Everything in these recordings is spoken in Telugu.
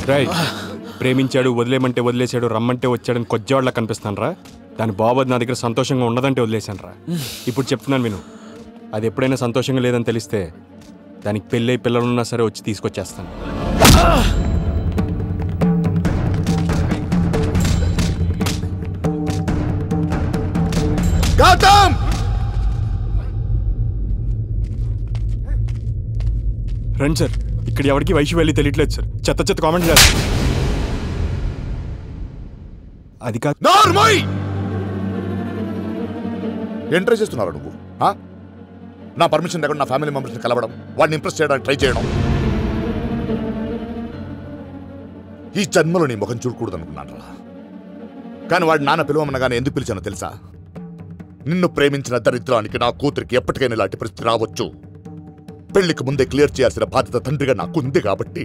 రై ప్రేమించాడు, వదిలేమంటే వదిలేశాడు, రమ్మంటే వచ్చాడని కొద్దివాళ్ళ కనిపిస్తాను రా. దాని బాబు నా దగ్గర సంతోషంగా ఉండదంటే వదిలేశాను రా. ఇప్పుడు చెప్తున్నాను విను, అది ఎప్పుడైనా సంతోషంగా లేదని తెలిస్తే దానికి పెళ్ళై పిల్లలున్నా సరే వచ్చి తీసుకొచ్చేస్తాను. గౌతమ్! రండి సార్, ఇక్కడ ఎవరికి వయసు వెళ్ళి తెలియట్లేదు సార్. చెత్త చెత్త కామెంట్ చేస్తారు. అది కాదు. ఏం ట్రై చేస్తున్నారా నువ్వు? నా పర్మిషన్ లేకుండా నా ఫ్యామిలీ మెంబర్స్ని కలవడం, వాడిని ఇంప్రెస్ చేయడానికి ట్రై చేయడం. ఈ జన్మలో నీ ముఖం చూడకూడదు అనుకున్నాను రా. కానీ వాడి నాన్న పిలవమనగానే ఎందుకు పిలిచానో తెలుసా? నిన్ను ప్రేమించిన దరిద్రానికి నా కూతురికి ఎప్పటికైనా ఇలాంటి పరిస్థితి రావచ్చు. పెళ్లికి ముందే క్లియర్ చేయాల్సిన బాధ్యత తండ్రిగా నాకుంది కాబట్టి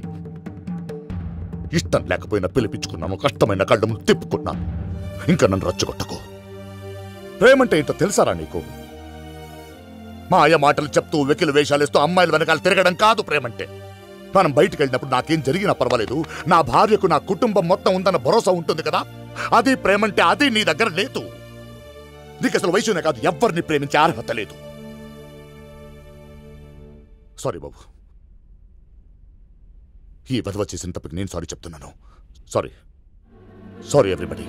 ఇష్టం లేకపోయినా పిలిపించుకున్నాను. కష్టమైన కళ్ళ ముందు తిప్పుకున్నాను. ఇంకా నన్ను రచ్చగొట్టకు. ప్రేమంటే ఏంటో తెలుసారా నీకు? మాయ మాటలు చెప్తూ వెకిలి వేషాలేస్తూ అమ్మాయిల వెనకాల తిరగడం కాదు ప్రేమంటే. మనం బయటికి వెళ్ళినప్పుడు నాకేం జరిగినా పర్వాలేదు, నా భార్యకు నా కుటుంబం మొత్తం ఉందన్న భరోసా ఉంటుంది కదా, అది ప్రేమంటే. అది నీ దగ్గర లేదు. నీకు అసలు వయసునే కాదు, ఎవ్వరిని ప్రేమించే అర్హత లేదు. సారీ బాబు, ఈ విధవ చేసిన తప్పకి నేను సారీ చెప్తున్నాను. Sorry, sorry everybody.